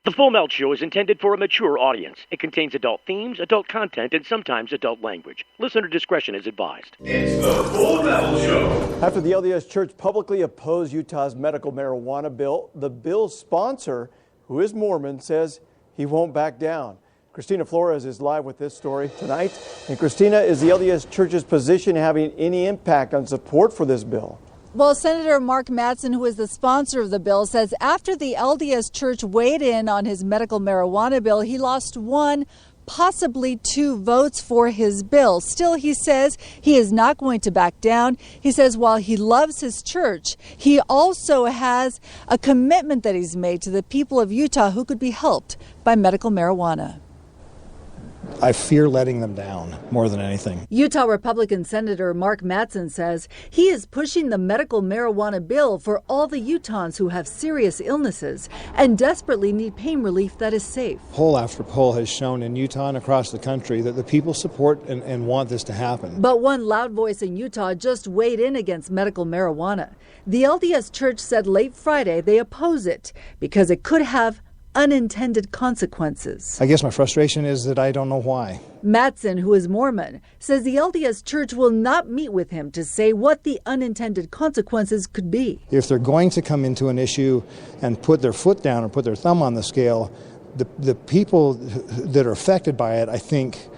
The Full Melt Show is intended for a mature audience. It contains adult themes, adult content, and sometimes adult language. Listener discretion is advised. It's the Full Melt Show. After the LDS Church publicly opposed Utah's medical marijuana bill, the bill's sponsor, who is Mormon, says he won't back down. Christina Flores is live with this story tonight. And Christina, is the LDS Church's position having any impact on support for this bill? Well, Senator Mark Mattson, who is the sponsor of the bill, says after the LDS Church weighed in on his medical marijuana bill, he lost one, possibly two votes for his bill. Still, he says he is not going to back down. He says while he loves his church, he also has a commitment that he's made to the people of Utah who could be helped by medical marijuana. I fear letting them down more than anything. Utah Republican Senator Mark Mattson says he is pushing the medical marijuana bill for all the Utahns who have serious illnesses and desperately need pain relief that is safe. Poll after poll has shown in Utah and across the country that the people support and want this to happen. But one loud voice in Utah just weighed in against medical marijuana. The LDS Church said late Friday they oppose it because it could have unintended consequences. I guess my frustration is that I don't know why. Mattson, who is Mormon, says the LDS Church will not meet with him to say what the unintended consequences could be. If they're going to come into an issue and put their foot down or put their thumb on the scale, the people that are affected by it, I think,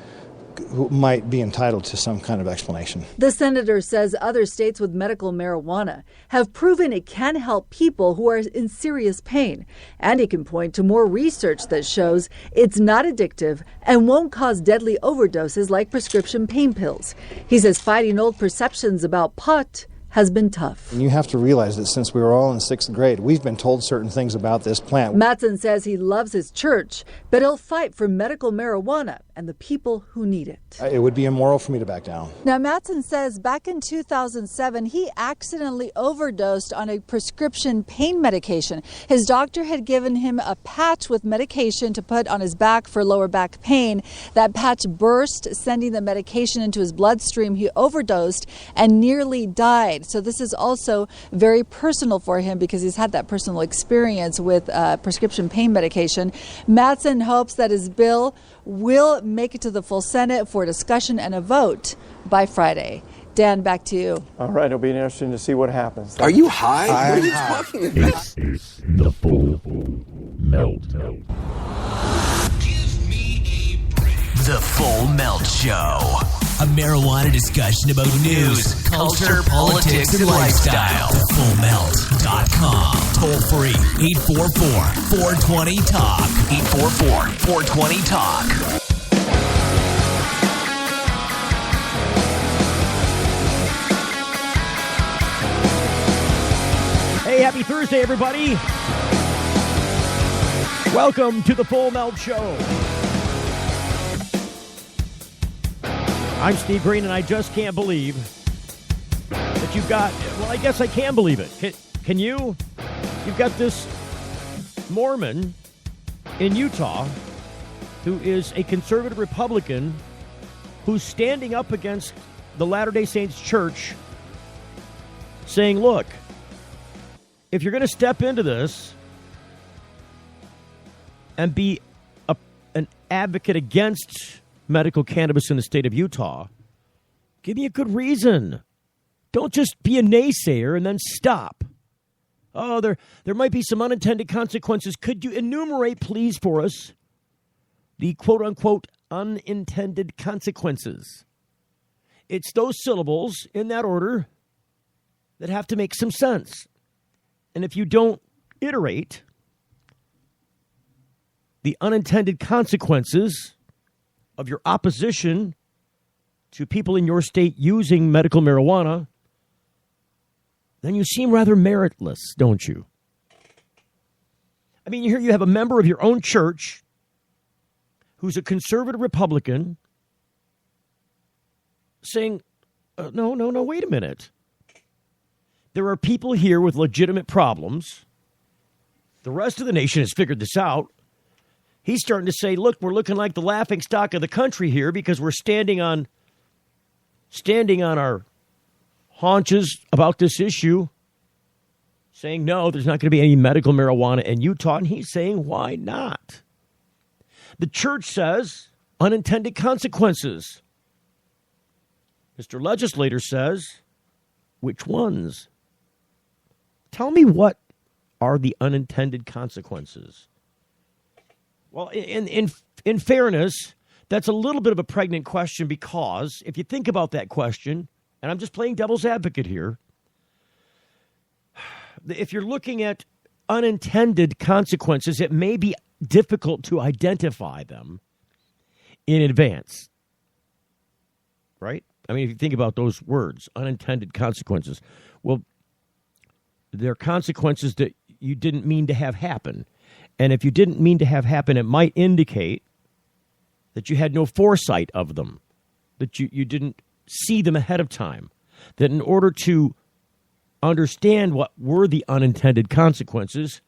might be entitled to some kind of explanation. The senator says other states with medical marijuana have proven it can help people who are in serious pain. And he can point to more research that shows it's not addictive and won't cause deadly overdoses like prescription pain pills. He says fighting old perceptions about pot has been tough. And you have to realize that since we were all in 6th grade, we've been told certain things about this plant. Mattson says he loves his church, but he'll fight for medical marijuana and the people who need it. It would be immoral for me to back down. Now, Mattson says back in 2007, he accidentally overdosed on a prescription pain medication. His doctor had given him a patch with medication to put on his back for lower back pain. That patch burst, sending the medication into his bloodstream. He overdosed and nearly died. So this is also very personal for him because he's had that personal experience with prescription pain medication. Mattson hopes that his bill will make it to the full Senate for discussion and a vote by Friday. Dan, back to you. All right, it'll be interesting to see what happens. Are you high? What are you talking about? This is the Full Melt. The Full Melt Show. A marijuana discussion about news, culture, politics, and lifestyle. FullMelt.com. Toll free. 844-420-TALK. 844-420-TALK. Hey, happy Thursday, everybody. Welcome to the Full Melt Show. I'm Steve Green, and I just can't believe that you've got, well, I guess I can believe it. Can you? You've got this Mormon in Utah who is a conservative Republican who's standing up against the Latter-day Saints Church saying, look, if you're going to step into this and be an advocate against medical cannabis in the state of Utah, give me a good reason. Don't just be a naysayer and then stop. Oh, there might be some unintended consequences. Could you enumerate, please, for us, the quote-unquote unintended consequences? It's those syllables in that order that have to make some sense. And if you don't iterate the unintended consequences of your opposition to people in your state using medical marijuana, then you seem rather meritless, don't you? I mean, here you have a member of your own church who's a conservative Republican saying, no, wait a minute. There are people here with legitimate problems. The rest of the nation has figured this out. He's starting to say, look, we're looking like the laughingstock of the country here because we're standing on our haunches about this issue, saying, no, there's not going to be any medical marijuana in Utah. And he's saying, why not? The church says unintended consequences. Mr. Legislator says, which ones? Tell me what are the unintended consequences. Well, in fairness, that's a little bit of a pregnant question because if you think about that question, and I'm just playing devil's advocate here, if you're looking at unintended consequences, it may be difficult to identify them in advance. Right? I mean, if you think about those words, unintended consequences, well, they're consequences that you didn't mean to have happen. And if you didn't mean to have happen, it might indicate that you had no foresight of them, that you didn't see them ahead of time, that in order to understand what were the unintended consequences,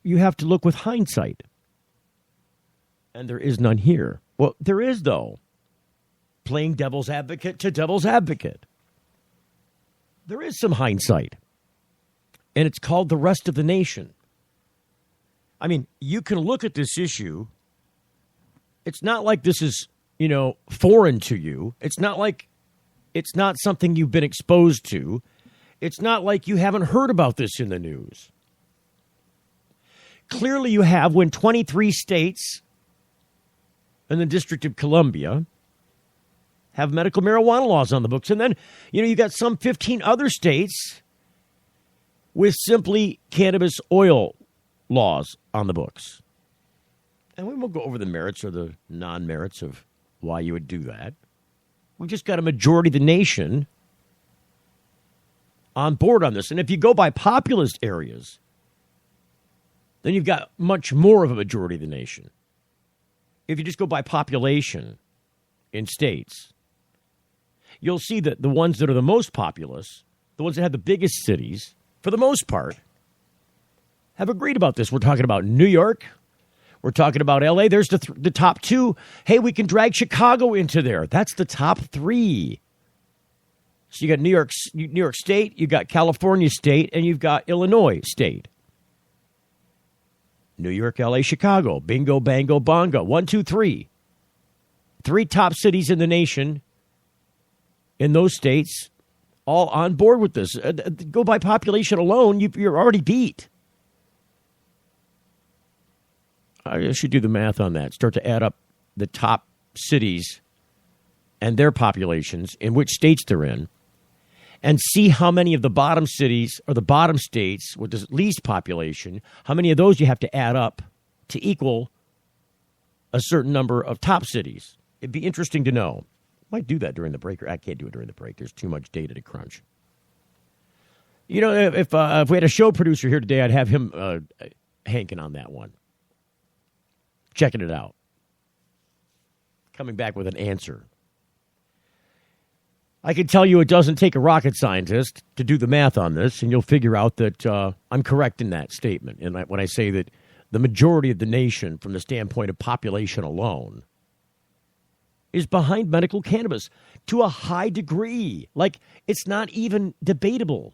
you have to look with hindsight. And there is none here. Well, there is, though. Playing devil's advocate to devil's advocate. There is some hindsight. And it's called the rest of the nation. I mean, you can look at this issue. It's not like this is, foreign to you. It's not like it's not something you've been exposed to. It's not like you haven't heard about this in the news. Clearly you have when 23 states and the District of Columbia have medical marijuana laws on the books. And then, you got some 15 other states with simply cannabis oil laws on the books. And we won't go over the merits or the non-merits of why you would do that. We just got a majority of the nation on board on this. And if you go by populous areas, then you've got much more of a majority of the nation. If you just go by population in states, you'll see that the ones that are the most populous, the ones that have the biggest cities, for the most part, have agreed about this. We're talking about New York. We're talking about L.A. There's the top two. Hey, we can drag Chicago into there. That's the top three. So you got New York State, you got California State, and you've got Illinois State. New York, L.A., Chicago. Bingo, bango, bongo. 1, 2, 3. 3 top cities in the nation in those states all on board with this. Go by population alone, you're already beat. I should do the math on that. Start to add up the top cities and their populations in which states they're in and see how many of the bottom cities or the bottom states with the least population, how many of those you have to add up to equal a certain number of top cities. It'd be interesting to know. Might do that during the break. I can't do it during the break. There's too much data to crunch. If we had a show producer here today, I'd have him hanking on that one. Checking it out. Coming back with an answer. I can tell you it doesn't take a rocket scientist to do the math on this, and you'll figure out that I'm correct in that statement. And when I say that the majority of the nation, from the standpoint of population alone, is behind medical cannabis to a high degree. Like, it's not even debatable.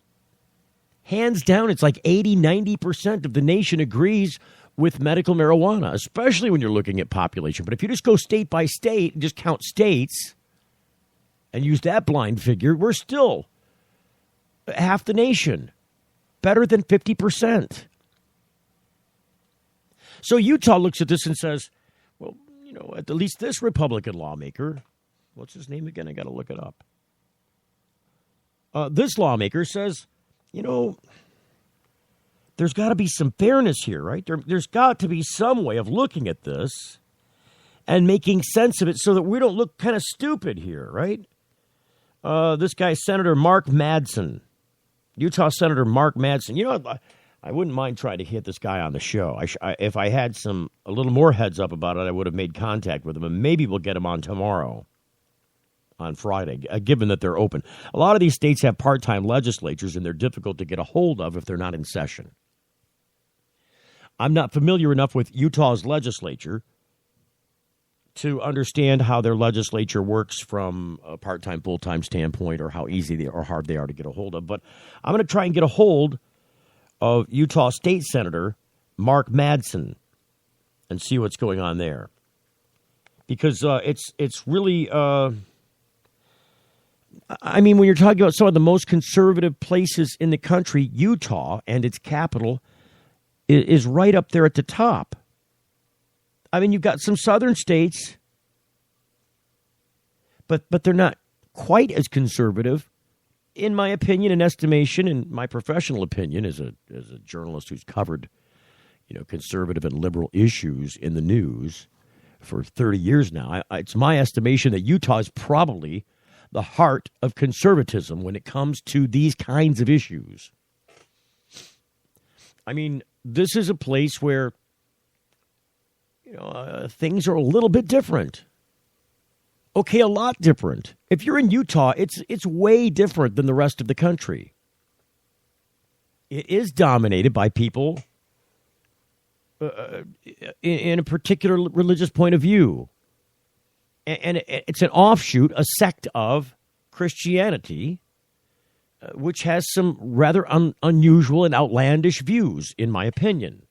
Hands down, it's like 80-90% of the nation agrees with medical marijuana, especially when you're looking at population. But if you just go state by state and just count states and use that blind figure, we're still half the nation, better than 50%. So Utah looks at this and says, well, at least this Republican lawmaker, what's his name again? I got to look it up. This lawmaker says, there's got to be some fairness here, right? There's got to be some way of looking at this and making sense of it so that we don't look kind of stupid here, right? This guy, Senator Mark Madsen, Utah Senator Mark Madsen. I wouldn't mind trying to hit this guy on the show. If I had a little more heads up about it, I would have made contact with him, and maybe we'll get him on tomorrow, on Friday, given that they're open. A lot of these states have part-time legislatures, and they're difficult to get a hold of if they're not in session. I'm not familiar enough with Utah's legislature to understand how their legislature works from a part-time, full-time standpoint, or how easy or hard they are to get a hold of. But I'm going to try and get a hold of Utah State Senator Mark Madsen and see what's going on there. Because it's really, I mean, when you're talking about some of the most conservative places in the country, Utah and its capital is right up there at the top. I mean, you've got some southern states, but they're not quite as conservative, in my opinion and estimation, and my professional opinion as a journalist who's covered, conservative and liberal issues in the news for 30 years now. It's my estimation that Utah is probably the heart of conservatism when it comes to these kinds of issues. I mean, this is a place where things are a little bit different. Okay, a lot different. If you're in Utah, it's way different than the rest of the country. It is dominated by people in a particular religious point of view. And it's an offshoot, a sect of Christianity, which has some rather unusual and outlandish views, in my opinion.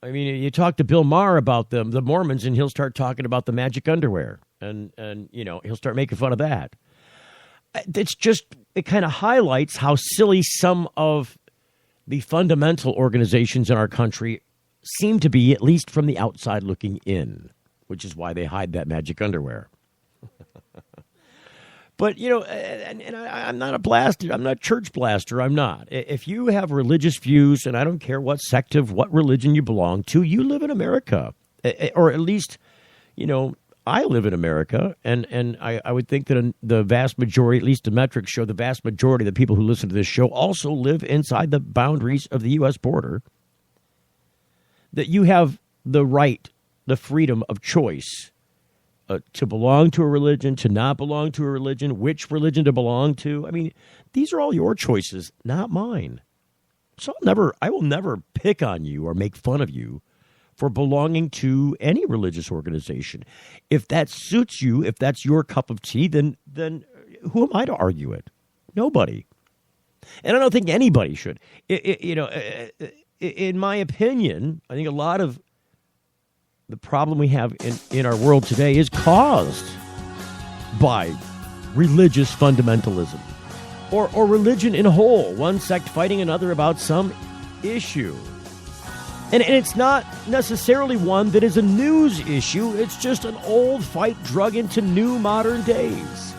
I mean, you talk to Bill Maher about the Mormons, and he'll start talking about the magic underwear, and he'll start making fun of that. It kind of highlights how silly some of the fundamental organizations in our country seem to be, at least from the outside looking in, which is why they hide that magic underwear. But, I'm not a blaster. I'm not a church blaster. I'm not. If you have religious views, and I don't care what sect of what religion you belong to, you live in America. Or at least, I live in America. And I would think that the vast majority, at least the metrics show, the vast majority of the people who listen to this show also live inside the boundaries of the U.S. border. That you have the right, the freedom of choice to belong to a religion, to not belong to a religion, which religion to belong to. I mean, these are all your choices, not mine. So I will never pick on you or make fun of you for belonging to any religious organization. If that suits you, if that's your cup of tea, then who am I to argue it? Nobody. And I don't think anybody should. In my opinion, I think a lot of the problem we have in our world today is caused by religious fundamentalism or religion in a whole, one sect fighting another about some issue. And it's not necessarily one that is a news issue. It's just an old fight drug into new modern days.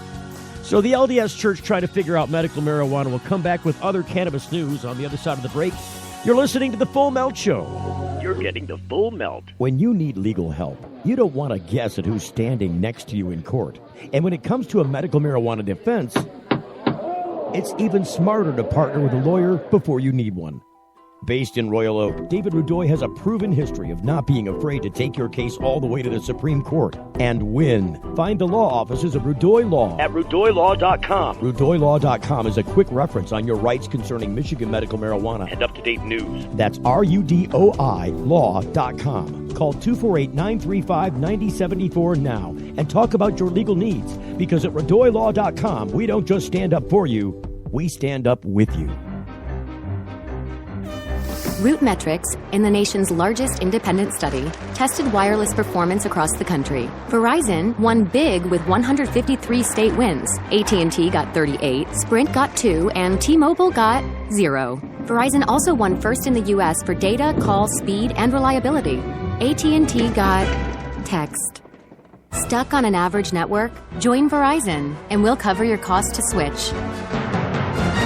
So the LDS Church trying to figure out medical marijuana. Will come back with other cannabis news on the other side of the break. You're listening to The Full Melt Show. You're getting the full melt. When you need legal help, you don't want to guess at who's standing next to you in court. And when it comes to a medical marijuana defense, it's even smarter to partner with a lawyer before you need one. Based in Royal Oak, David Rudoy has a proven history of not being afraid to take your case all the way to the Supreme Court and win. Find the law offices of Rudoy Law at RudoyLaw.com. RudoyLaw.com is a quick reference on your rights concerning Michigan medical marijuana and up-to-date news. That's RUDOI Law.com. Call 248-935-9074 now and talk about your legal needs, because at RudoyLaw.com, we don't just stand up for you, we stand up with you. RootMetrics, in the nation's largest independent study, tested wireless performance across the country. Verizon won big with 153 state wins. AT&T got 38, Sprint got 2, and T-Mobile got 0. Verizon also won first in the U.S. for data, call, speed, and reliability. AT&T got text. Stuck on an average network? Join Verizon, and we'll cover your cost to switch.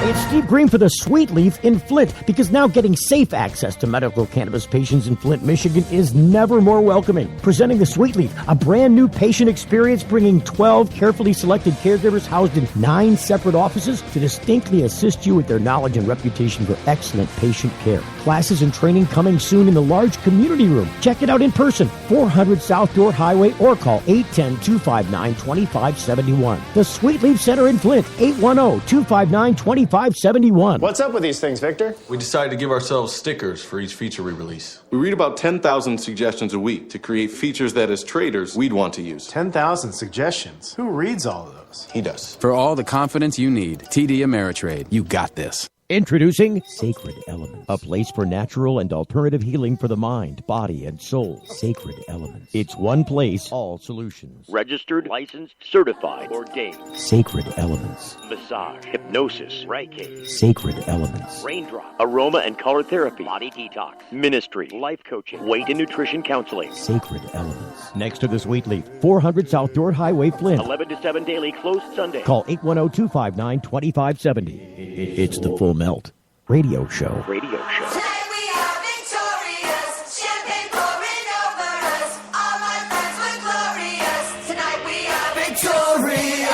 It's Steve Green for the Sweet Leaf in Flint, because now getting safe access to medical cannabis patients in Flint, Michigan is never more welcoming. Presenting the Sweet Leaf, a brand new patient experience, bringing 12 carefully selected caregivers housed in 9 separate offices to distinctly assist you with their knowledge and reputation for excellent patient care. Classes and training coming soon in the large community room. Check it out in person, 400 South Door Highway, or call 810-259-2571. The Sweet Leaf Center in Flint, 810-259-2571. 2571. What's up with these things, Victor? We decided to give ourselves stickers for each feature we release. We read about 10,000 suggestions a week to create features that, as traders, we'd want to use. 10,000 suggestions. Who reads all of those? He does. For all the confidence you need, TD Ameritrade. You got this. Introducing Sacred Elements, a place for natural and alternative healing for the mind, body, and soul. Sacred Elements. It's one place, all solutions. Registered, licensed, certified, ordained. Sacred Elements. Massage, hypnosis, Reiki. Sacred Elements. Raindrop, aroma and color therapy, body detox, ministry, life coaching, weight and nutrition counseling. Sacred Elements. Next to the Sweet Leaf, 400 South Dorr Highway, Flint. 11 to 7 daily, closed Sunday. Call 810-259-2570. It's the Full Melt Radio Show. Radio show. Tonight we are victorious. Champagne pouring over us. All my friends were glorious. Tonight we are victorious.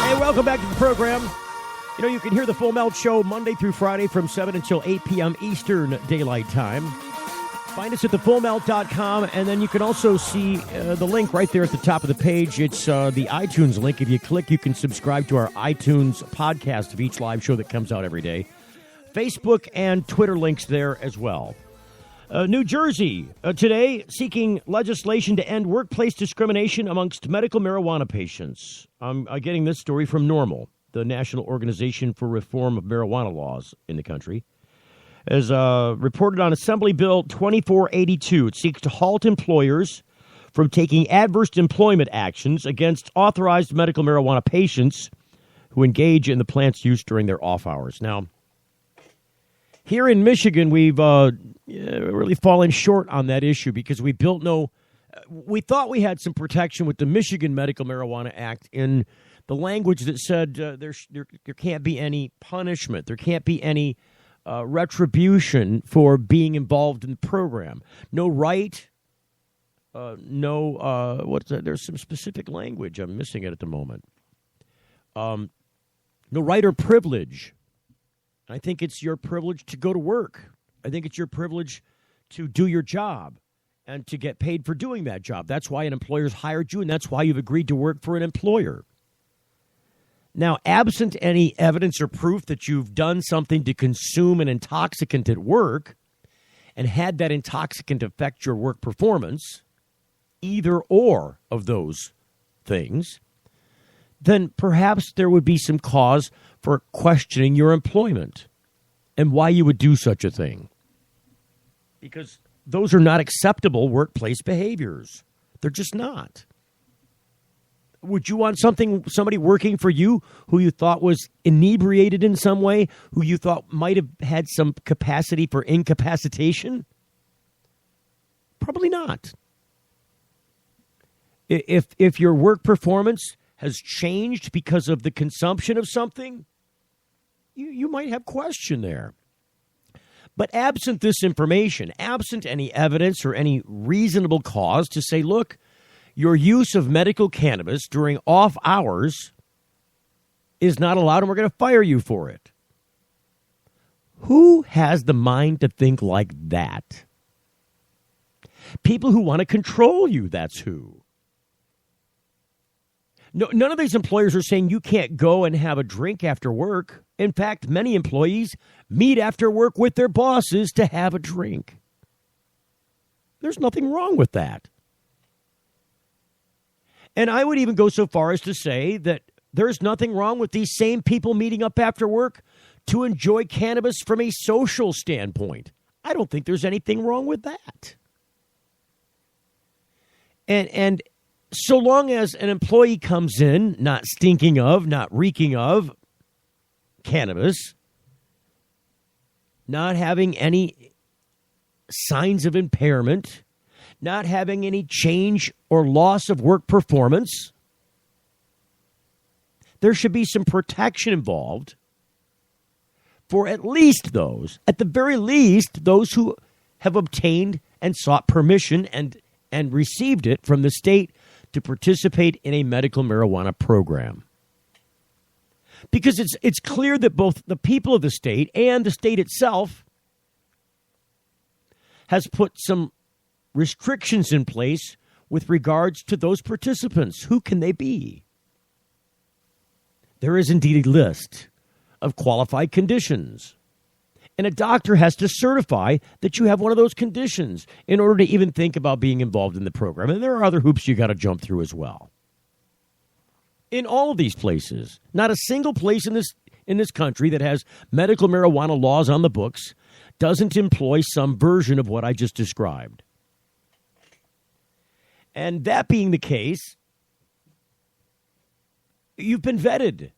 Hey, welcome back to the program. You know, you can hear the Full Melt Show Monday through Friday from 7 until 8 p.m. Eastern Daylight Time. Find us at thefullmelt.com, and then you can also see the link right there at the top of the page. It's the iTunes link. If you click, you can subscribe to our iTunes podcast of each live show that comes out every day. Facebook and Twitter links there as well. New Jersey, today, seeking legislation to end workplace discrimination amongst medical marijuana patients. I'm getting this story from NORML, the National Organization for Reform of Marijuana Laws in the country. As reported on Assembly Bill 2482, it seeks to halt employers from taking adverse employment actions against authorized medical marijuana patients who engage in the plant's use during their off hours. Now, here in Michigan, we've really fallen short on that issue because we we thought we had some protection with the Michigan Medical Marijuana Act in the language that said there can't be any punishment, there can't be any retribution for being involved in the program. No right, there's some specific language. I'm missing it at the moment. No right or privilege. I think it's your privilege to go to work. I think it's your privilege to do your job and to get paid for doing that job. That's why an employer's hired you, and that's why you've agreed to work for an employer. Now, absent any evidence or proof that you've done something to consume an intoxicant at work and had that intoxicant affect your work performance, either or of those things, then perhaps there would be some cause for questioning your employment and why you would do such a thing. Because those are not acceptable workplace behaviors. They're just not. Would you want somebody working for you who you thought was inebriated in some way, who you thought might have had some capacity for incapacitation? Probably not. If your work performance has changed because of the consumption of something, you might have question there. But absent this information, absent any evidence or any reasonable cause to say, look, your use of medical cannabis during off hours is not allowed and we're going to fire you for it. Who has the mind to think like that? People who want to control you, that's who. No, none of these employers are saying you can't go and have a drink after work. In fact, many employees meet after work with their bosses to have a drink. There's nothing wrong with that. And I would even go so far as to say that there's nothing wrong with these same people meeting up after work to enjoy cannabis from a social standpoint. I don't think there's anything wrong with that. And so long as an employee comes in not stinking of, not reeking of cannabis, not having any signs of impairment, not having any change or loss of work performance, there should be some protection involved for at the very least, those who have obtained and sought permission and received it from the state to participate in a medical marijuana program. Because it's clear that both the people of the state and the state itself has put some restrictions in place with regards to those participants. Who can they be? There is indeed a list of qualified conditions. And a doctor has to certify that you have one of those conditions in order to even think about being involved in the program. And there are other hoops you got to jump through as well. In all of these places, not a single place in this country that has medical marijuana laws on the books doesn't employ some version of what I just described. And that being the case, you've been vetted.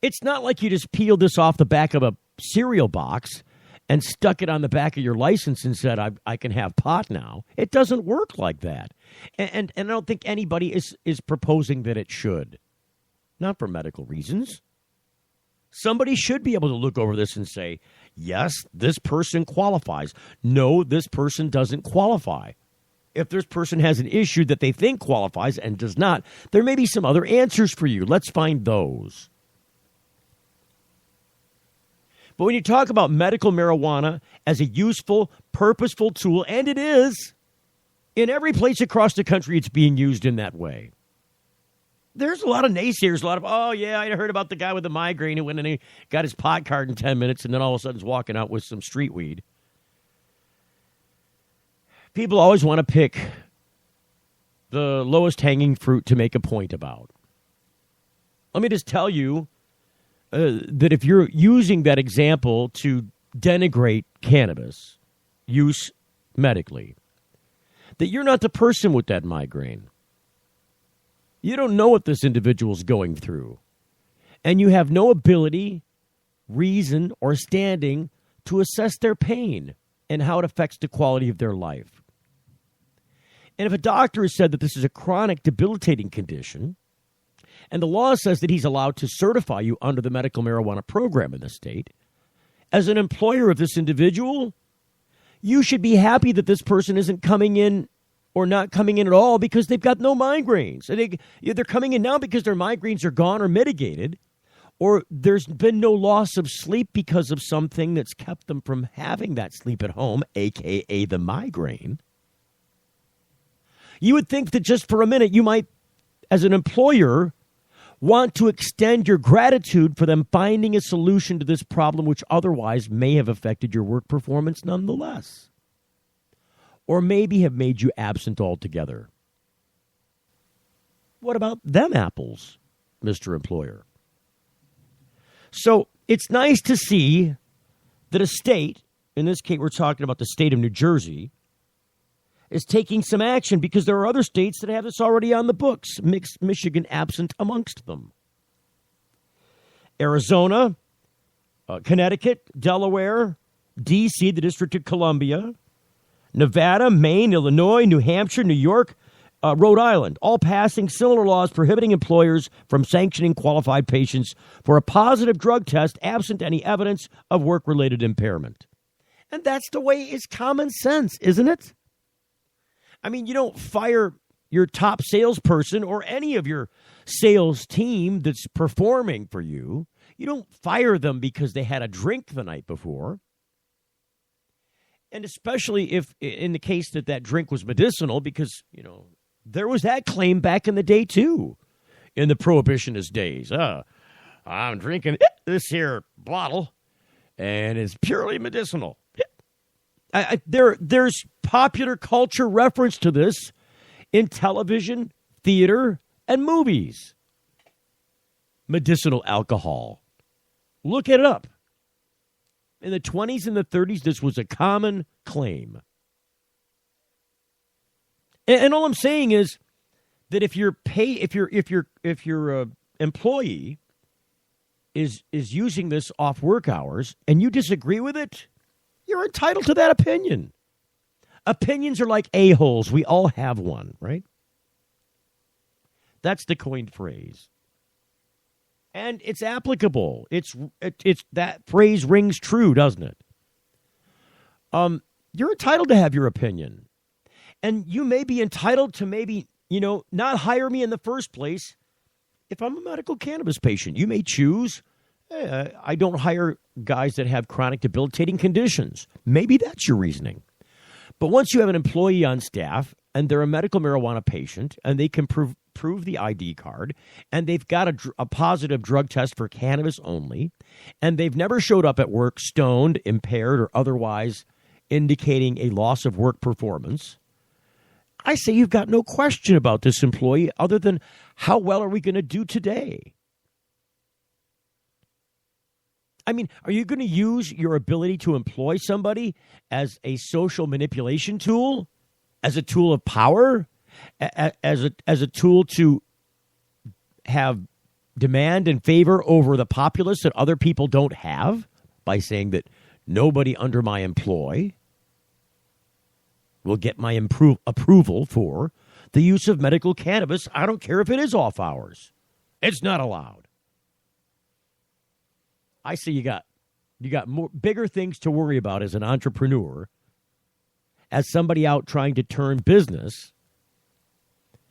It's not like you just peeled this off the back of a cereal box and stuck it on the back of your license and said, I can have pot now. It doesn't work like that. And I don't think anybody is proposing that it should. Not for medical reasons. Somebody should be able to look over this and say, yes, this person qualifies. No, this person doesn't qualify. If this person has an issue that they think qualifies and does not, there may be some other answers for you. Let's find those. But when you talk about medical marijuana as a useful, purposeful tool, and it is, in every place across the country it's being used in that way. There's a lot of naysayers, a lot of, oh, yeah, I heard about the guy with the migraine who went and he got his pot card in 10 minutes and then all of a sudden is walking out with some street weed. People always want to pick the lowest hanging fruit to make a point about. Let me just tell you that if you're using that example to denigrate cannabis use medically, that you're not the person with that migraine. You don't know what this individual's going through. And you have no ability, reason, or standing to assess their pain and how it affects the quality of their life. And if a doctor has said that this is a chronic, debilitating condition, and the law says that he's allowed to certify you under the medical marijuana program in the state, as an employer of this individual, you should be happy that this person isn't coming in or not coming in at all because they've got no migraines. They're coming in now because their migraines are gone or mitigated, or there's been no loss of sleep because of something that's kept them from having that sleep at home, a.k.a. the migraine. You would think that just for a minute you might, as an employer, want to extend your gratitude for them finding a solution to this problem which otherwise may have affected your work performance nonetheless. Or maybe have made you absent altogether. What about them apples, Mr. Employer? So it's nice to see that a state, in this case we're talking about the state of New Jersey, is taking some action because there are other states that have this already on the books, Michigan absent amongst them. Arizona, Connecticut, Delaware, D.C., the District of Columbia, Nevada, Maine, Illinois, New Hampshire, New York, Rhode Island, all passing similar laws prohibiting employers from sanctioning qualified patients for a positive drug test absent any evidence of work-related impairment. And that's the way it's common sense, isn't it? I mean, you don't fire your top salesperson or any of your sales team that's performing for you. You don't fire them because they had a drink the night before. And especially if in the case that drink was medicinal, because, there was that claim back in the day, too, in the prohibitionist days. I'm drinking this here bottle, and it's purely medicinal. There's popular culture reference to this in television, theater, and movies. Medicinal alcohol. Look it up. In the 20s and the 30s, this was a common claim. And all I'm saying is that if your employee is using this off work hours and you disagree with it, you're entitled to that opinion. Opinions are like a-holes. We all have one, right? That's the coined phrase. And it's applicable. It's that phrase rings true, doesn't it? You're entitled to have your opinion. And you may be entitled to maybe, not hire me in the first place if I'm a medical cannabis patient. You may choose, I don't hire guys that have chronic debilitating conditions. Maybe that's your reasoning. But once you have an employee on staff and they're a medical marijuana patient, and they can prove the ID card, and they've got a positive drug test for cannabis only, and they've never showed up at work stoned, impaired, or otherwise indicating a loss of work performance, I say you've got no question about this employee other than how well are we going to do today? I mean, are you going to use your ability to employ somebody as a social manipulation tool, as a tool of power, as a tool to have demand and favor over the populace that other people don't have by saying that nobody under my employ will get my approval for the use of medical cannabis? I don't care if it is off hours. It's not allowed. I see you got more bigger things to worry about as an entrepreneur, as somebody out trying to turn business,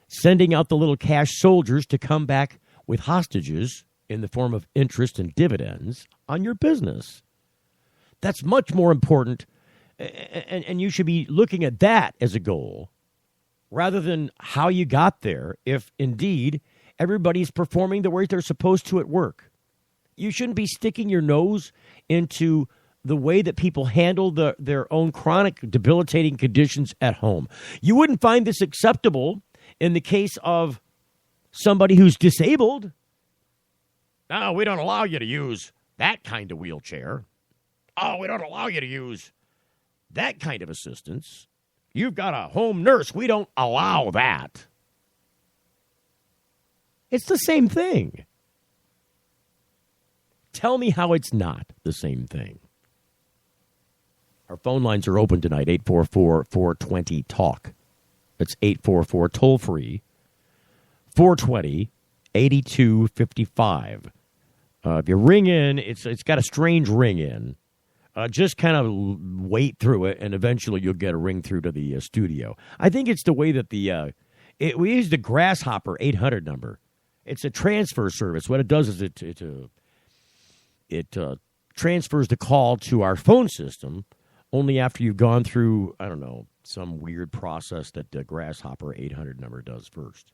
sending out the little cash soldiers to come back with hostages in the form of interest and dividends on your business. That's much more important, and you should be looking at that as a goal rather than how you got there, if indeed everybody's performing the way they're supposed to at work. You shouldn't be sticking your nose into the way that people handle their own chronic debilitating conditions at home. You wouldn't find this acceptable in the case of somebody who's disabled. No, we don't allow you to use that kind of wheelchair. Oh, we don't allow you to use that kind of assistance. You've got a home nurse. We don't allow that. It's the same thing. Tell me how it's not the same thing. Our phone lines are open tonight, 844-420-TALK. That's 844 toll-free, 420-8255. If you ring in, it's got a strange ring in. Just kind of wait through it, and eventually you'll get a ring through to the studio. I think it's the way that we use the Grasshopper 800 number. It's a transfer service. What it does is it transfers the call to our phone system only after you've gone through, I don't know, some weird process that the Grasshopper 800 number does first.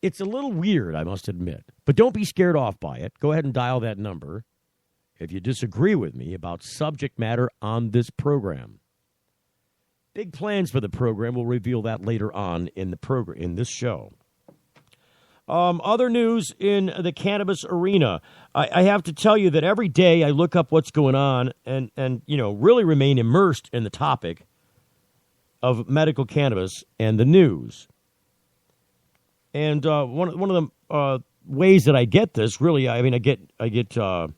It's a little weird, I must admit, but don't be scared off by it. Go ahead and dial that number if you disagree with me about subject matter on this program. Big plans for the program. We'll reveal that later on in the program, in this show. Other news in the cannabis arena. I have to tell you that every day I look up what's going on and really remain immersed in the topic of medical cannabis and the news. And one of the ways that I get this, really, I get news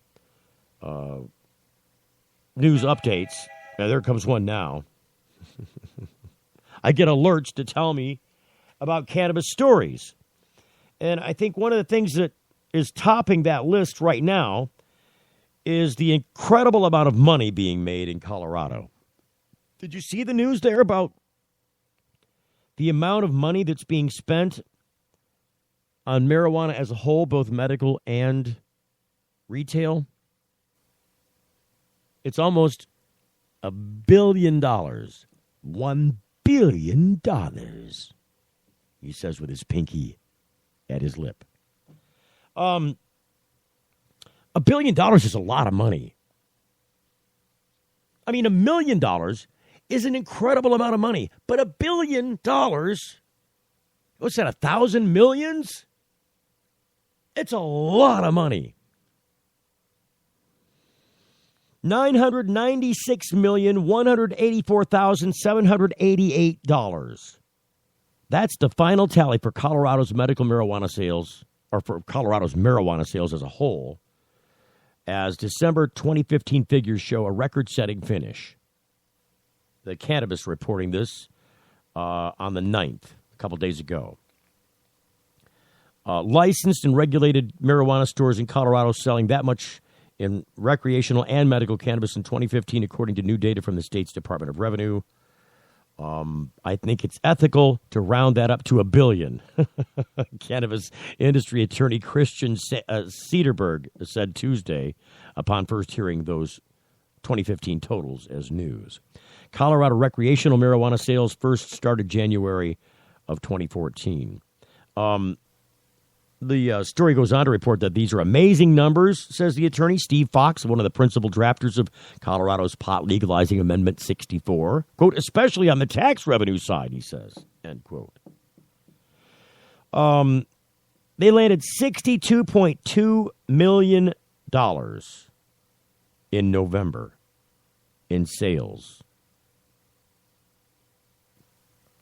updates. Now, there comes one now. I get alerts to tell me about cannabis stories. And I think one of the things that is topping that list right now is the incredible amount of money being made in Colorado. Did you see the news there about the amount of money that's being spent on marijuana as a whole, both medical and retail? It's almost $1 billion. $1 billion, he says with his pinky at his lip. $1 billion is a lot of money. I mean, $1 million is an incredible amount of money, but $1 billion, what's that, 1,000 millions? It's a lot of money. $996,184,788. That's the final tally for Colorado's medical marijuana sales, or for Colorado's marijuana sales as a whole, as December 2015 figures show a record-setting finish. The Cannabis reporting this on the 9th, a couple days ago. Licensed and regulated marijuana stores in Colorado selling that much in recreational and medical cannabis in 2015, according to new data from the state's Department of Revenue. I think it's ethical to round that up to $1 billion. Cannabis industry attorney Christian Cederberg said Tuesday upon first hearing those 2015 totals as news. Colorado recreational marijuana sales first started January of 2014. The story goes on to report that these are amazing numbers, says the attorney, Steve Fox, one of the principal drafters of Colorado's pot legalizing Amendment 64. Quote, especially on the tax revenue side, he says, end quote. They landed $62.2 million in November in sales.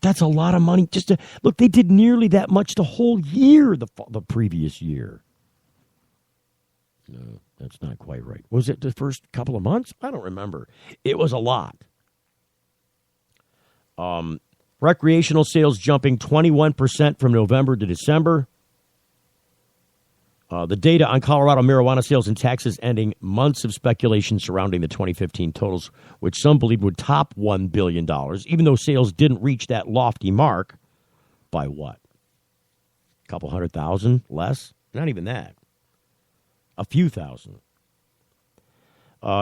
That's a lot of money. Look, they did nearly that much the whole year, the previous year. No, that's not quite right. Was it the first couple of months? I don't remember. It was a lot. Recreational sales jumping 21% from November to December. The data on Colorado marijuana sales and taxes ending months of speculation surrounding the 2015 totals, which some believe would top $1 billion, even though sales didn't reach that lofty mark. By what? A couple 100,000 less? Not even that. A few thousand.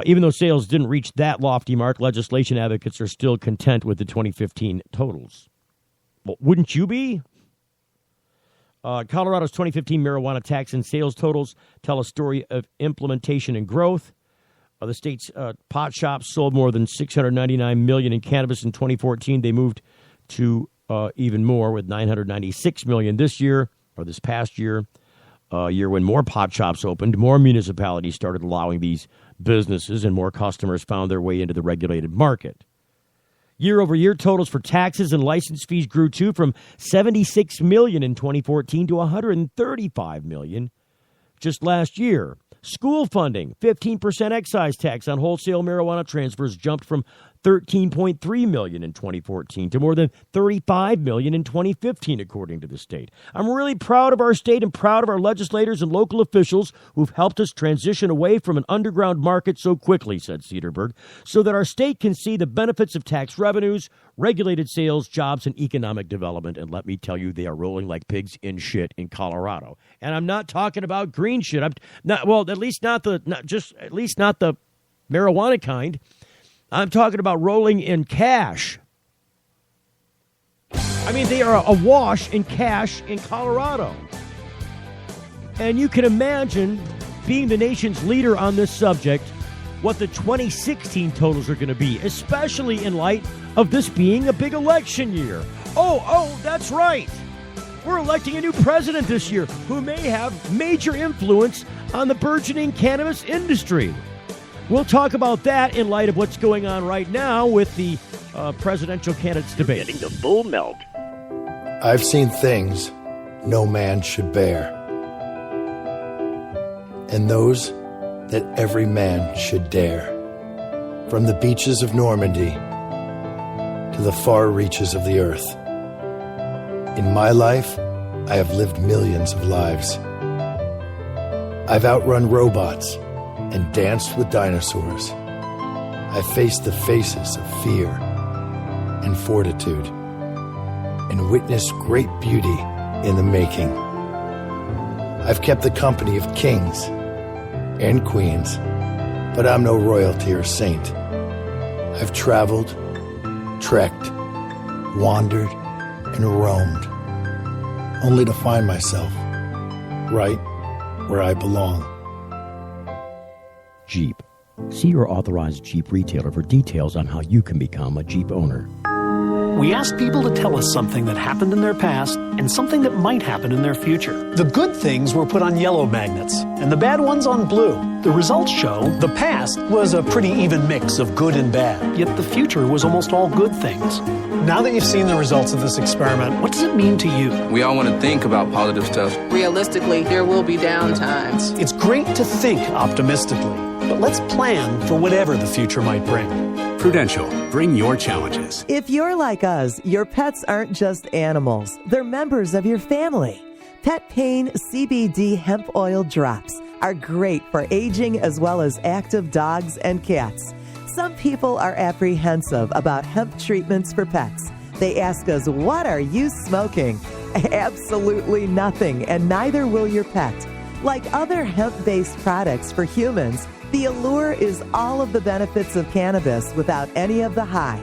Even though sales didn't reach that lofty mark, legislation advocates are still content with the 2015 totals. Well, wouldn't you be? Colorado's 2015 marijuana tax and sales totals tell a story of implementation and growth. The state's pot shops sold more than $699 million in cannabis in 2014. They moved to even more with $996 million this year, or this past year, a year when more pot shops opened, more municipalities started allowing these businesses, and more customers found their way into the regulated market. Year-over-year totals for taxes and license fees grew, too, from $76 million in 2014 to $135 million just last year. School funding, 15% excise tax on wholesale marijuana transfers jumped from $13.3 million in 2014 to more than $35 million in 2015, according to the state. I'm really proud of our state and proud of our legislators and local officials who've helped us transition away from an underground market so quickly, said Cederberg, so that our state can see the benefits of tax revenues, regulated sales, jobs, and economic development. And let me tell you, they are rolling like pigs in shit in Colorado. And I'm not talking about green shit. I'm not, well, at least not the marijuana kind. I'm talking about rolling in cash. I mean, they are awash in cash in Colorado. And you can imagine, being the nation's leader on this subject, what the 2016 totals are going to be, especially in light of this being a big election year. Oh, that's right. We're electing a new president this year who may have major influence on the burgeoning cannabis industry. We'll talk about that in light of what's going on right now with the presidential candidates debate. Getting the full melt. I've seen things no man should bear, and those that every man should dare. From the beaches of Normandy to the far reaches of the earth. In my life, I have lived millions of lives. I've outrun robots and danced with dinosaurs. I faced the faces of fear and fortitude and witnessed great beauty in the making. I've kept the company of kings and queens, but I'm no royalty or saint. I've traveled, trekked, wandered, and roamed, only to find myself right where I belong. Jeep. See your authorized Jeep retailer for details on how you can become a Jeep owner. We asked people to tell us something that happened in their past and something that might happen in their future. The good things were put on yellow magnets and the bad ones on blue. The results show the past was a pretty even mix of good and bad, yet the future was almost all good things. Now that you've seen the results of this experiment, what does it mean to you? We all want to think about positive stuff. Realistically, there will be down times. It's great to think optimistically, but let's plan for whatever the future might bring. Prudential, bring your challenges. If you're like us, your pets aren't just animals. They're members of your family. Pet Pain CBD hemp oil drops are great for aging as well as active dogs and cats. Some people are apprehensive about hemp treatments for pets. They ask us, what are you smoking? Absolutely nothing, and neither will your pet. Like other hemp-based products for humans, the allure is all of the benefits of cannabis without any of the high.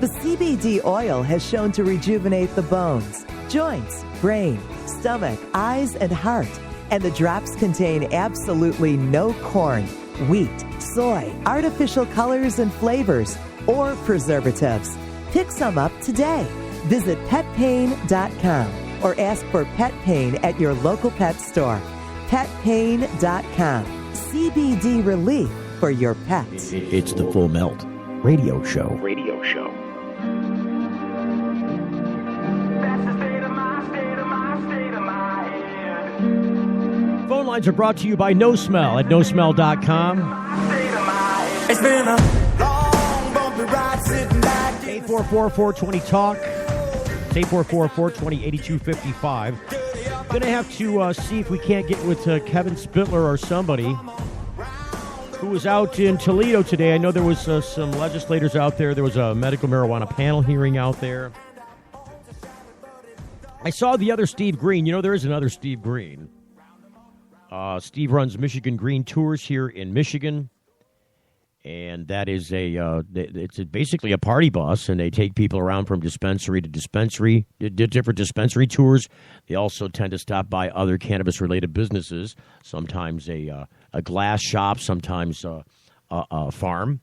The CBD oil has shown to rejuvenate the bones, joints, brain, stomach, eyes, and heart. And the drops contain absolutely no corn, wheat, soy, artificial colors and flavors, or preservatives. Pick some up today. Visit petpain.com or ask for Pet Pain at your local pet store. Petpain.com. CBD relief for your pets. It's the Full Melt Radio Show. Radio show. Phone lines are brought to you by No Smell at nosmell.com. It's been a long, bumpy ride sitting back. 844-420-TALK. 844-420-8255. Going to have to see if we can't get with Kevin Spittler or somebody who was out in Toledo today. I know there was some legislators out there. There was a medical marijuana panel hearing out there. I saw the other Steve Green. You know, there is another Steve Green. Steve runs Michigan Green Tours here in Michigan, and that is it's basically a party bus, and they take people around from dispensary to dispensary, different dispensary tours. They also tend to stop by other cannabis-related businesses, sometimes a glass shop, sometimes a farm,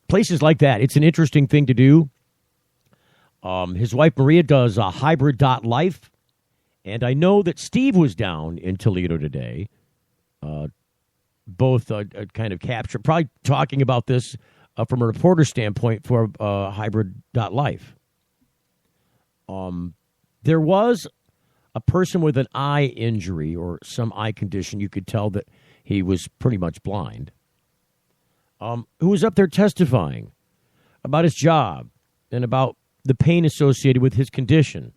places like that. It's an interesting thing to do. His wife Maria does hybrid.life. And I know that Steve was down in Toledo today, both kind of capture, probably talking about this from a reporter standpoint for hybrid.life. There was a person with an eye injury or some eye condition. You could tell that he was pretty much blind, who was up there testifying about his job and about the pain associated with his condition,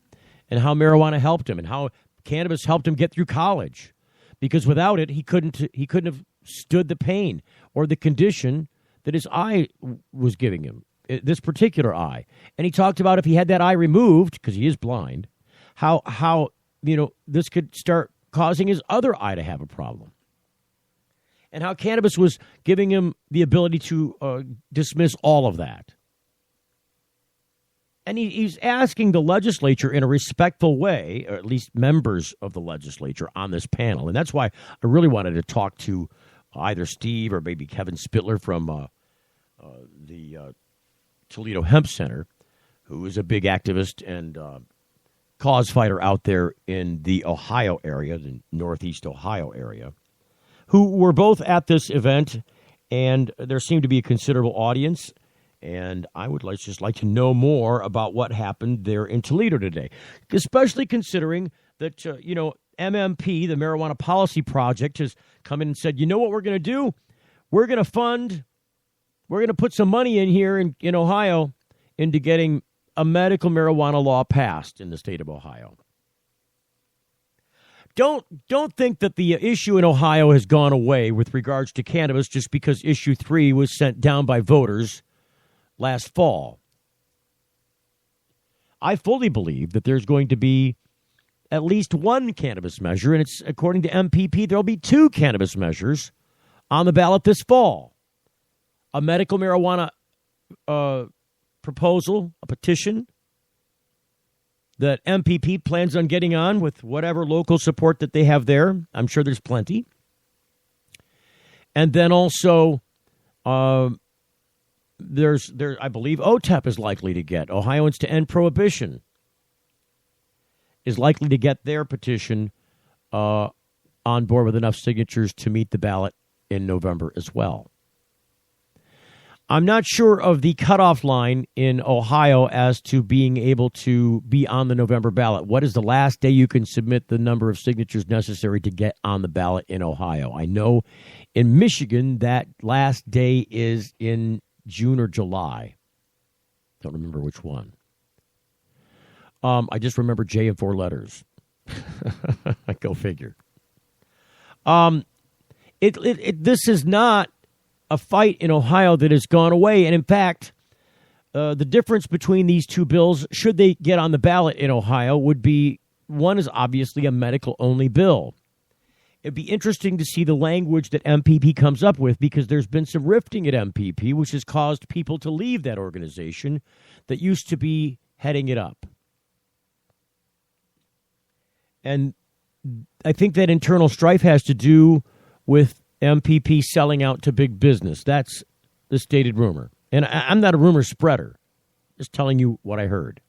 and how marijuana helped him, and how cannabis helped him get through college, because without it, he couldn't have stood the pain or the condition that his eye was giving him, this particular eye. And he talked about if he had that eye removed, because he is blind, how this could start causing his other eye to have a problem, and how cannabis was giving him the ability to dismiss all of that. And he's asking the legislature in a respectful way, or at least members of the legislature on this panel. And that's why I really wanted to talk to either Steve or maybe Kevin Spittler from the Toledo Hemp Center, who is a big activist and cause fighter out there in the Ohio area, the Northeast Ohio area, who were both at this event, and there seemed to be a considerable audience. And I would just like to know more about what happened there in Toledo today, especially considering that, MMP, the Marijuana Policy Project, has come in and said, you know what we're going to do? We're going to put some money in here in Ohio into getting a medical marijuana law passed in the state of Ohio. Don't think that the issue in Ohio has gone away with regards to cannabis just because issue 3 was sent down by voters last fall. I fully believe that there's going to be at least one cannabis measure, and it's according to MPP, there'll be 2 cannabis measures on the ballot this fall. A medical marijuana proposal, a petition that MPP plans on getting on with whatever local support that they have there. I'm sure there's plenty. And then also I believe OTEP is likely to get, Ohioans to End Prohibition, is likely to get their petition on board with enough signatures to meet the ballot in November as well. I'm not sure of the cutoff line in Ohio as to being able to be on the November ballot. What is the last day you can submit the number of signatures necessary to get on the ballot in Ohio? I know in Michigan that last day is in June or July. Don't remember which one. I just remember J in 4 letters. Go figure. This is not a fight in Ohio that has gone away. And in fact, the difference between these 2 bills, should they get on the ballot in Ohio, would be one is obviously a medical-only bill. It'd be interesting to see the language that MPP comes up with, because there's been some rifting at MPP, which has caused people to leave that organization that used to be heading it up. And I think that internal strife has to do with MPP selling out to big business. That's the stated rumor. And I'm not a rumor spreader. Just telling you what I heard.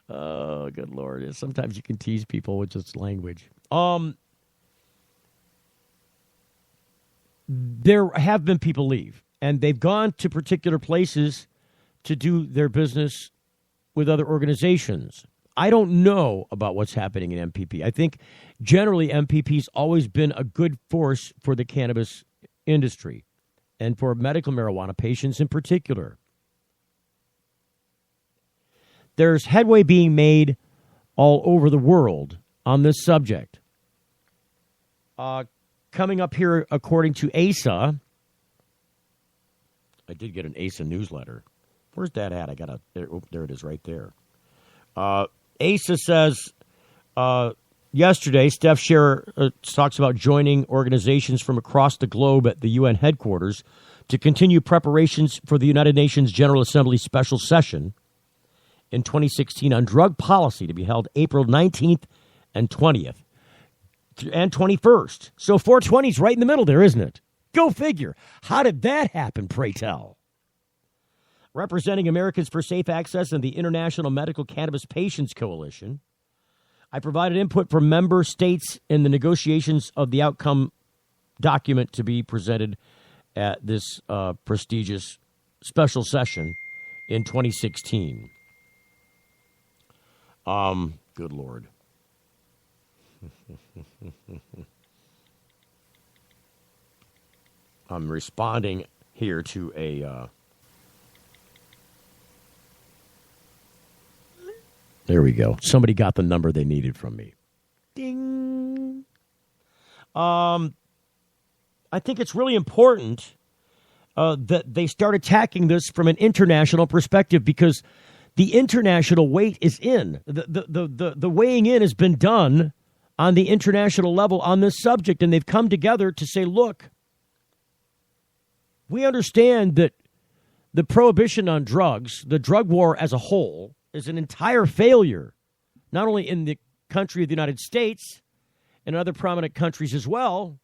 Oh, good Lord. Sometimes you can tease people with just language. There have been people leave, and they've gone to particular places to do their business with other organizations. I don't know about what's happening in MPP. I think generally MPP's always been a good force for the cannabis industry and for medical marijuana patients in particular. There's headway being made all over the world on this subject. Coming up here, according to ASA, I did get an ASA newsletter. Where's that at? There it is right there. ASA says yesterday, Steph Scherer talks about joining organizations from across the globe at the UN headquarters to continue preparations for the United Nations General Assembly special session in 2016 on drug policy to be held April 19th and 20th and 21st. So 420 is right in the middle there, isn't it? Go figure. How did that happen, pray tell? Representing Americans for Safe Access and the International Medical Cannabis Patients Coalition, I provided input from member states in the negotiations of the outcome document to be presented at this prestigious special session in 2016. Good Lord. I'm responding here to a... There we go. Somebody got the number they needed from me. Ding. I think it's really important that they start attacking this from an international perspective because the international weight is in. The weighing in has been done on the international level on this subject, and they've come together to say, look, we understand that the prohibition on drugs, the drug war as a whole, is an entire failure, not only in the country of the United States and other prominent countries as well.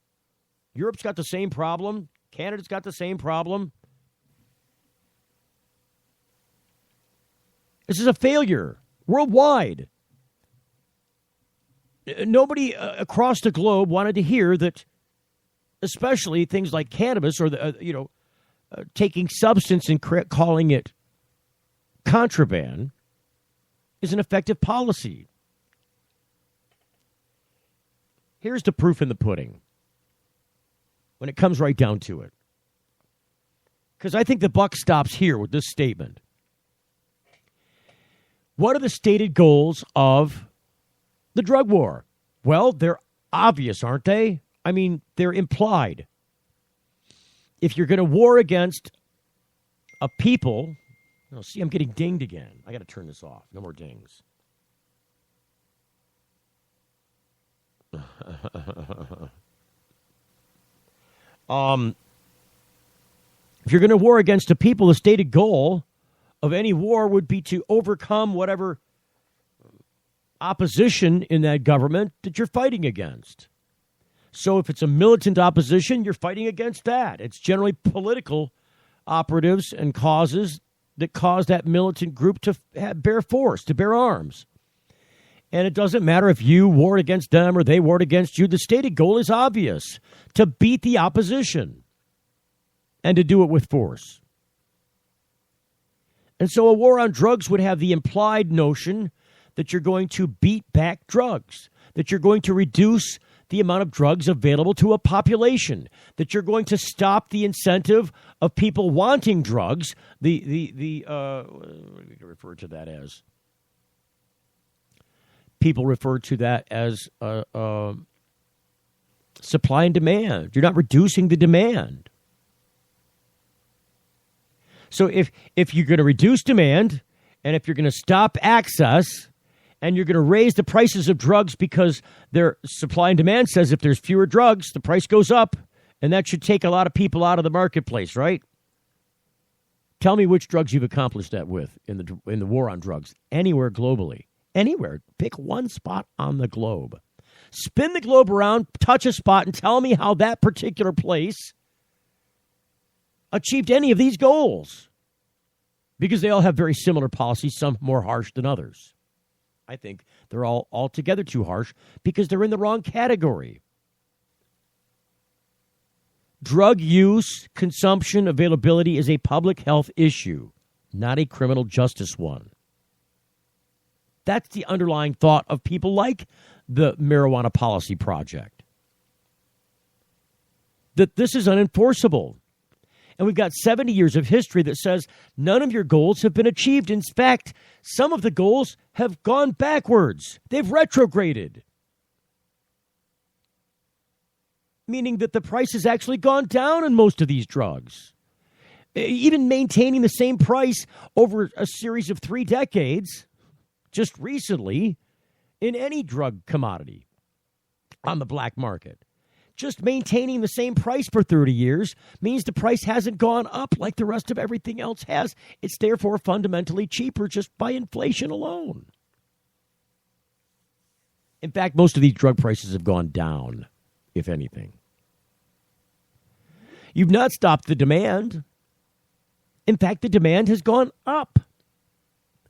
Europe's got the same problem. Canada's got the same problem. This is a failure worldwide. Nobody across the globe wanted to hear that, especially things like cannabis or taking substance and calling it contraband is an effective policy. Here's the proof in the pudding when it comes right down to it. Because I think the buck stops here with this statement. What are the stated goals of the drug war? Well, they're obvious, aren't they? I mean, they're implied. If you're going to war against a people... Oh, see, I'm getting dinged again. I got to turn this off. No more dings. If you're going to war against a people, the stated goal of any war would be to overcome whatever opposition in that government that you're fighting against. So if it's a militant opposition, you're fighting against that. It's generally political operatives and causes that cause that militant group to bear force, to bear arms. And it doesn't matter if you warred against them or they warred against you. The stated goal is obvious, to beat the opposition and to do it with force. And so a war on drugs would have the implied notion that you're going to beat back drugs, that you're going to reduce the amount of drugs available to a population, that you're going to stop the incentive of people wanting drugs, what do we refer to that as? People refer to that as supply and demand. You're not reducing the demand. So if you're going to reduce demand and if you're going to stop access and you're going to raise the prices of drugs because their supply and demand says if there's fewer drugs, the price goes up, and that should take a lot of people out of the marketplace, right? Tell me which drugs you've accomplished that with in the war on drugs anywhere globally. anywhere. Pick one spot on the globe. Spin the globe around, touch a spot, and tell me how that particular place achieved any of these goals. Because they all have very similar policies, some more harsh than others. I think they're all altogether too harsh because they're in the wrong category. Drug use, consumption, availability is a public health issue, not a criminal justice one. That's the underlying thought of people like the Marijuana Policy Project. That this is unenforceable. And we've got 70 years of history that says none of your goals have been achieved. In fact, some of the goals have gone backwards. They've retrograded. Meaning that the price has actually gone down on most of these drugs. Even maintaining the same price over a series of 3 decades, just recently, in any drug commodity on the black market. Just maintaining the same price for 30 years means the price hasn't gone up like the rest of everything else has. It's therefore fundamentally cheaper just by inflation alone. In fact, most of these drug prices have gone down, if anything. You've not stopped the demand. In fact, the demand has gone up,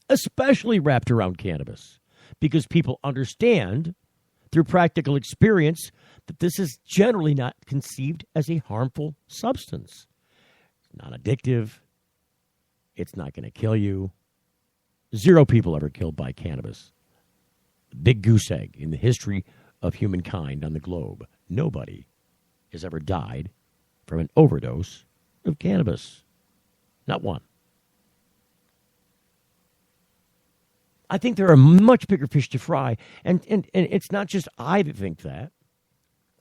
especially wrapped around cannabis, because people understand through practical experience that this is generally not conceived as a harmful substance. It's not addictive. It's not going to kill you. 0 people ever killed by cannabis. Big goose egg in the history of humankind on the globe. Nobody has ever died from an overdose of cannabis. Not one. I think there are much bigger fish to fry. And it's not just I that think that.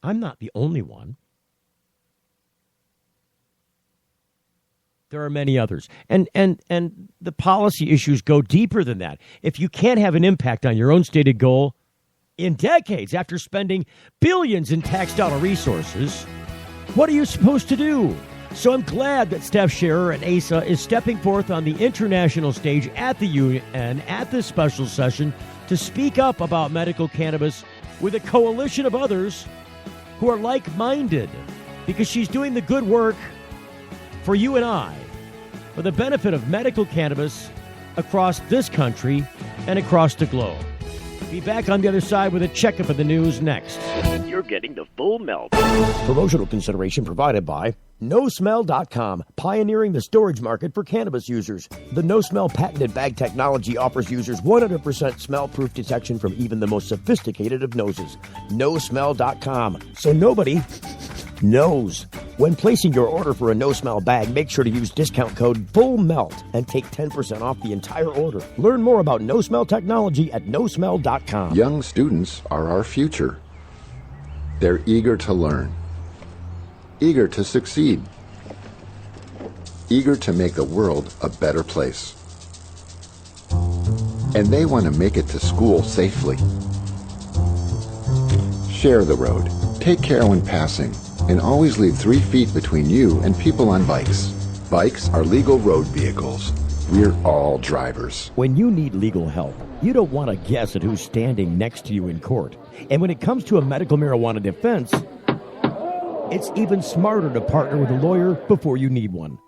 I'm not the only one. There are many others. And the policy issues go deeper than that. If you can't have an impact on your own stated goal in decades after spending billions in tax dollar resources, what are you supposed to do? So I'm glad that Steph Scherer and ASA is stepping forth on the international stage at the UN at this special session to speak up about medical cannabis with a coalition of others who are like-minded, because she's doing the good work for you and I, for the benefit of medical cannabis across this country and across the globe. Be back on the other side with a checkup of the news next. You're getting the full melt. Promotional consideration provided by NoSmell.com, pioneering the storage market for cannabis users. The NoSmell patented bag technology offers users 100% smell-proof detection from even the most sophisticated of noses. NoSmell.com, so nobody knows. When placing your order for a NoSmell bag, make sure to use discount code FULLMELT and take 10% off the entire order. Learn more about NoSmell technology at NoSmell.com. Young students are our future. They're eager to learn, eager to succeed, eager to make the world a better place. And they want to make it to school safely. Share the road, take care when passing, and always leave 3 feet between you and people on bikes. Bikes are legal road vehicles. We're all drivers. When you need legal help, you don't want to guess at who's standing next to you in court. And when it comes to a medical marijuana defense, it's even smarter to partner with a lawyer before you need one.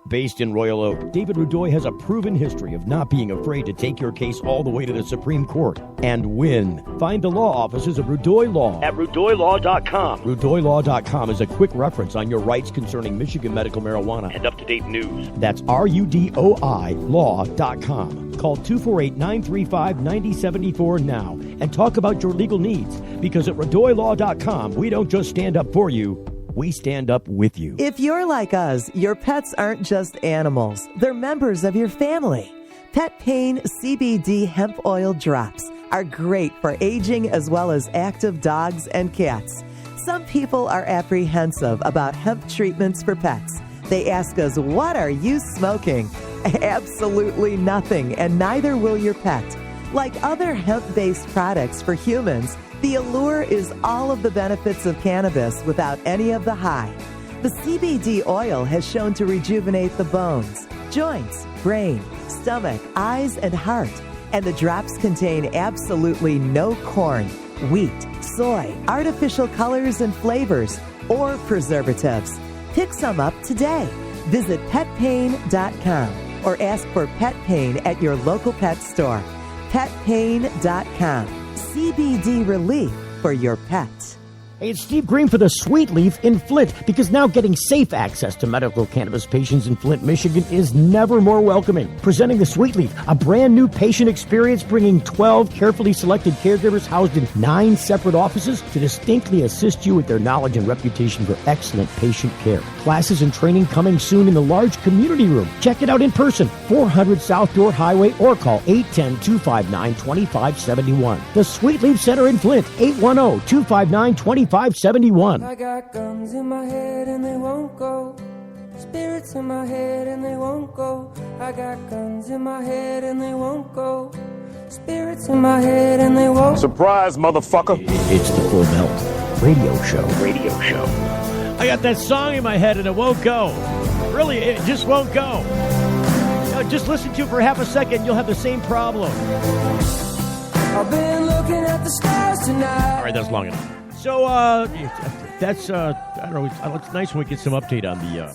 Based in Royal Oak, David Rudoy has a proven history of not being afraid to take your case all the way to the Supreme Court and win. Find the law offices of Rudoy Law at RudoyLaw.com. RudoyLaw.com is a quick reference on your rights concerning Michigan medical marijuana and up-to-date news. That's RUDOI Law.com. Call 248-935-9074 now and talk about your legal needs, because at RudoyLaw.com, we don't just stand up for you, we stand up with you. If you're like us, your pets aren't just animals. They're members of your family. Pet Pain CBD hemp oil drops are great for aging as well as active dogs and cats. Some people are apprehensive about hemp treatments for pets. They ask us, what are you smoking? Absolutely nothing, and neither will your pet. Like other hemp-based products for humans, the allure is all of the benefits of cannabis without any of the high. The CBD oil has shown to rejuvenate the bones, joints, brain, stomach, eyes, and heart. And the drops contain absolutely no corn, wheat, soy, artificial colors and flavors, or preservatives. Pick some up today. Visit petpain.com or ask for Pet Pain at your local pet store. Petpain.com. CBD relief for your pet. Hey, it's Steve Green for the Sweet Leaf in Flint, because now getting safe access to medical cannabis patients in Flint, Michigan is never more welcoming. Presenting the Sweet Leaf, a brand new patient experience bringing 12 carefully selected caregivers housed in 9 separate offices to distinctly assist you with their knowledge and reputation for excellent patient care. Classes and training coming soon in the large community room. Check it out in person, 400 South Door Highway, or call 810-259-2571. The Sweet Leaf Center in Flint, 810-259-2571. I got guns in my head and they won't go. Spirits in my head and they won't go. I got guns in my head and they won't go. Spirits in my head and they won't. Surprise, motherfucker. It's the Full Melt Radio Show. I got that song in my head and it won't go. Really, it just won't go. Just listen to it for half a second, you'll have the same problem. I've been looking at the stars tonight. All right, that's long enough. So, that's, I don't know, it's nice when we get some update on the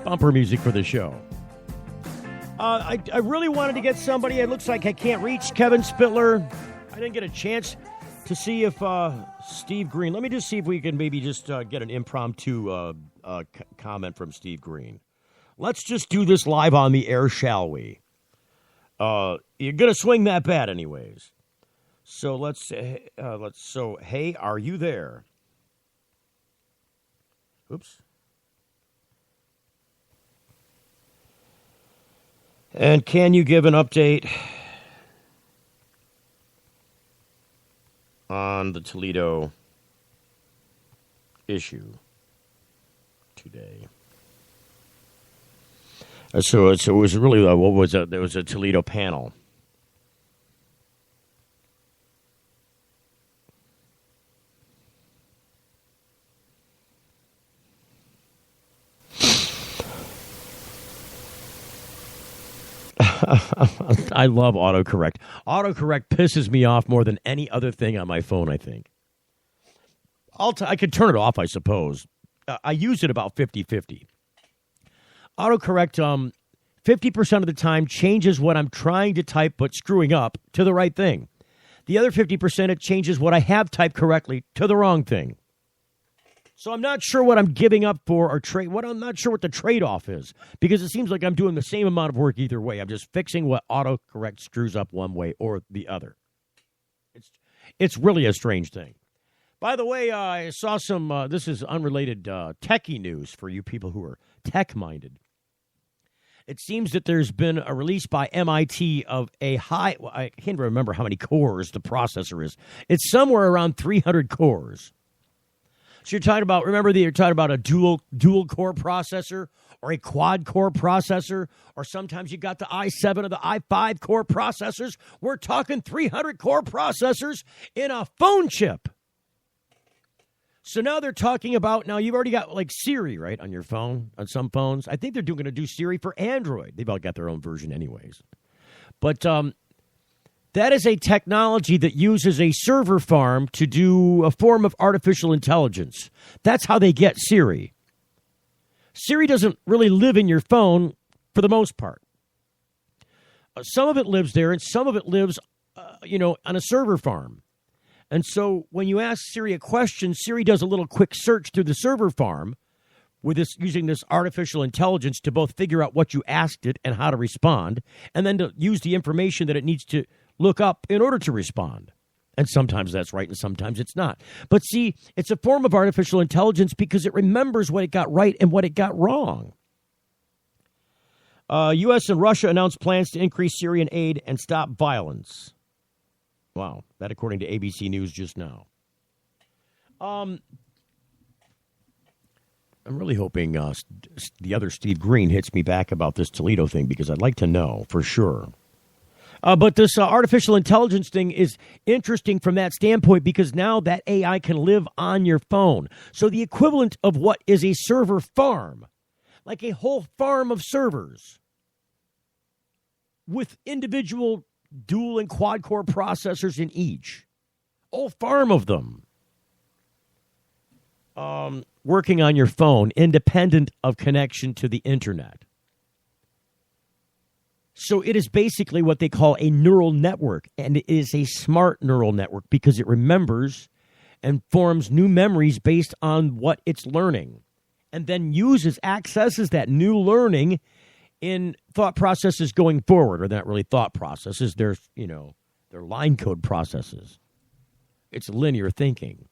bumper music for the show. I really wanted to get somebody. It looks like I can't reach Kevin Spittler. I didn't get a chance to see if Steve Green. Let me just see if we can maybe just get an impromptu comment from Steve Green. Let's just do this live on the air, shall we? You're going to swing that bat anyways. So so, hey, are you there? Oops. And can you give an update on the Toledo issue today? So it was really, what was it? There was a Toledo panel. I love autocorrect. Autocorrect pisses me off more than any other thing on my phone, I think. I could turn it off, I suppose. I use it about 50-50. Autocorrect, 50% of the time, changes what I'm trying to type but screwing up to the right thing. The other 50%, it changes what I have typed correctly to the wrong thing. So I'm not sure what I'm giving up for or I'm not sure what the trade-off is, because it seems like I'm doing the same amount of work either way. I'm just fixing what autocorrect screws up one way or the other. It's really a strange thing. By the way, I saw some, this is unrelated techie news for you people who are tech-minded. It seems that there's been a release by MIT of I can't remember how many cores the processor is. It's somewhere around 300 cores. So you're talking about, you're talking about a dual core processor or a quad core processor, or sometimes you got the i7 or the i5 core processors. We're talking 300 core processors in a phone chip. So now they're talking about, now you've already got like Siri, right, on your phone, on some phones. I think they're going to do Siri for Android. They've all got their own version anyways. But that is a technology that uses a server farm to do a form of artificial intelligence. That's how they get Siri. Siri doesn't really live in your phone for the most part. Some of it lives there, and some of it lives, on a server farm. And so when you ask Siri a question, Siri does a little quick search through the server farm with this, using this artificial intelligence to both figure out what you asked it and how to respond, and then to use the information that it needs to look up in order to respond. And sometimes that's right and sometimes it's not. But see, it's a form of artificial intelligence because it remembers what it got right and what it got wrong. U.S. and Russia announced plans to increase Syrian aid and stop violence. Wow, that according to ABC News just now. I'm really hoping the other Steve Green hits me back about this Toledo thing, because I'd like to know for sure. But this artificial intelligence thing is interesting from that standpoint, because now that AI can live on your phone. So the equivalent of what is a server farm, like a whole farm of servers with individual dual and quad-core processors in each. Whole farm of them. Working on your phone, independent of connection to the internet. So it is basically what they call a neural network, and it is a smart neural network because it remembers and forms new memories based on what it's learning, and then accesses that new learning in thought processes going forward. Or they're not really thought processes, they're line code processes. It's linear thinking.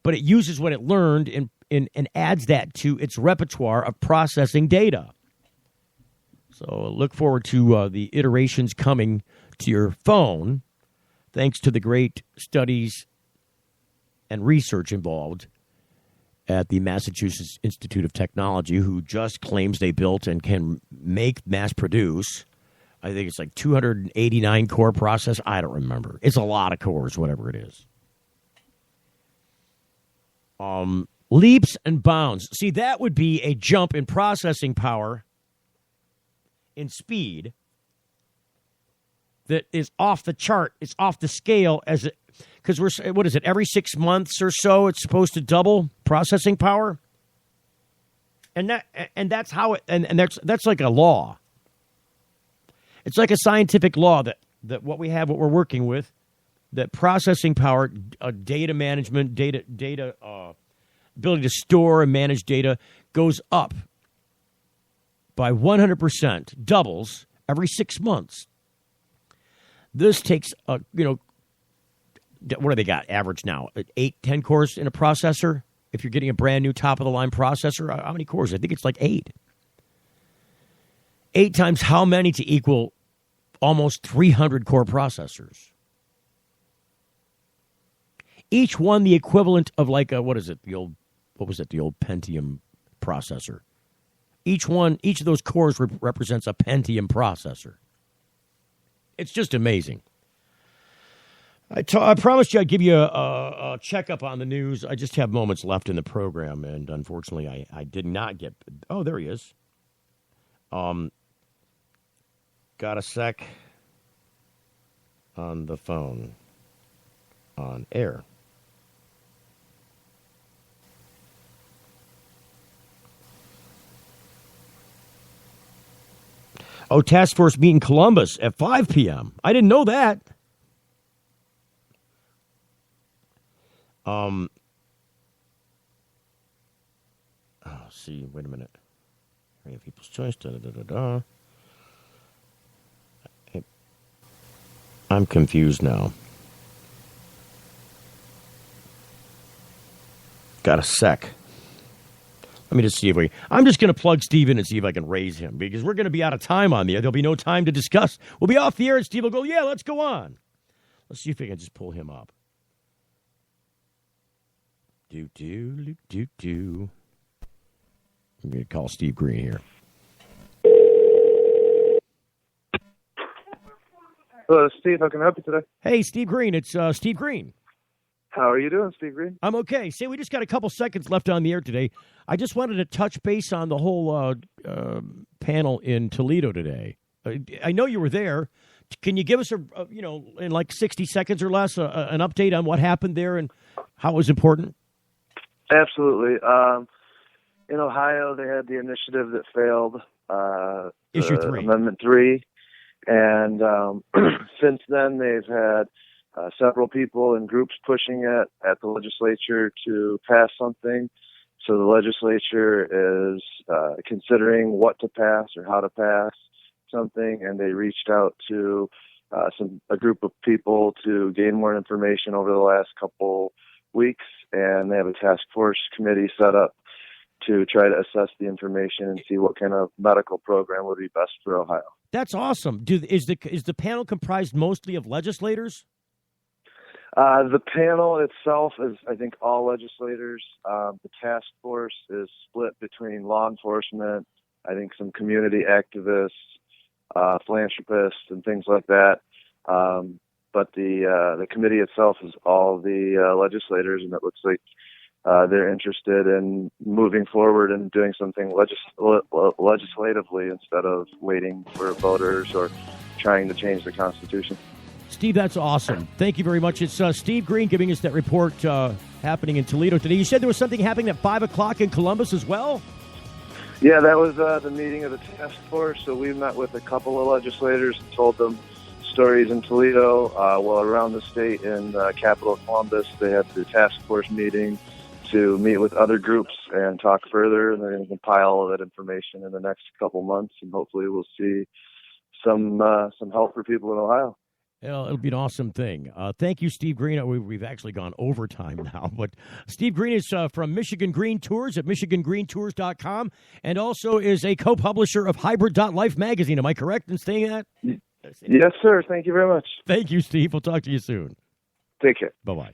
But it uses what it learned and adds that to its repertoire of processing data. So look forward to the iterations coming to your phone, thanks to the great studies and research involved at the Massachusetts Institute of Technology, who just claims they built and can mass produce. I think it's like 289 core process. I don't remember. It's a lot of cores, whatever it is. Leaps and bounds. See, that would be a jump in processing power, in speed, that is off the chart. It's off the scale because what is it? Every 6 months or so, it's supposed to double processing power, and that's how it. And that's like a law. It's like a scientific law that what we're working with, that processing power, data management, data ability to store and manage data goes up by 100%, doubles every 6 months. This takes, what do they got average now? 8-10 cores in a processor? If you're getting a brand new top-of-the-line processor, how many cores? I think it's like 8. 8 times how many to equal almost 300 core processors? Each one the equivalent of like the old Pentium processor. Each of those cores represents a Pentium processor. It's just amazing. I promised you I'd give you a checkup on the news. I just have moments left in the program, and unfortunately I did not get... Oh, there he is. Got a sec on the phone. On air. Oh, task force meet in Columbus at 5 p.m. I didn't know that. See, wait a minute. People's Choice, I'm confused now. Got a sec. Let me just see I'm just going to plug Steve in and see if I can raise him, because we're going to be out of time on the air. There'll be no time to discuss. We'll be off the air and Steve will go, yeah, let's go on. Let's see if we can just pull him up. I'm going to call Steve Green here. Hello, Steve. How can I help you today? Hey, Steve Green. It's Steve Green. How are you doing, Steve Green? I'm okay. Say, we just got a couple seconds left on the air today. I just wanted to touch base on the whole panel in Toledo today. I know you were there. Can you give us in like 60 seconds or less, an update on what happened there and how it was important? Absolutely. In Ohio, they had the initiative that failed. Issue 3. Amendment 3. And since then, they've had several people and groups pushing it at the legislature to pass something. So the legislature is considering what to pass or how to pass something, and they reached out to a group of people to gain more information over the last couple weeks, and they have a task force committee set up to try to assess the information and see what kind of medical program would be best for Ohio. That's awesome. Is the panel comprised mostly of legislators? The panel itself is, I think, all legislators. The task force is split between law enforcement, I think some community activists, philanthropists, and things like that. But the committee itself is all the legislators, and it looks like they're interested in moving forward and doing something legislatively instead of waiting for voters or trying to change the Constitution. Steve, that's awesome. Thank you very much. It's Steve Green giving us that report happening in Toledo today. You said there was something happening at 5 o'clock in Columbus as well? Yeah, that was the meeting of the task force. So we met with a couple of legislators and told them stories in Toledo. Around the state in capital Columbus, they had the task force meeting to meet with other groups and talk further. And they're going to compile all of that information in the next couple months, and hopefully we'll see some help for people in Ohio. It'll be an awesome thing. Thank you, Steve Green. We've actually gone overtime now, but Steve Green is from Michigan Green Tours at michigangreentours.com, and also is a co-publisher of Hybrid.Life magazine. Am I correct in saying that? Yes, sir. Thank you very much. Thank you, Steve. We'll talk to you soon. Take care. Bye-bye.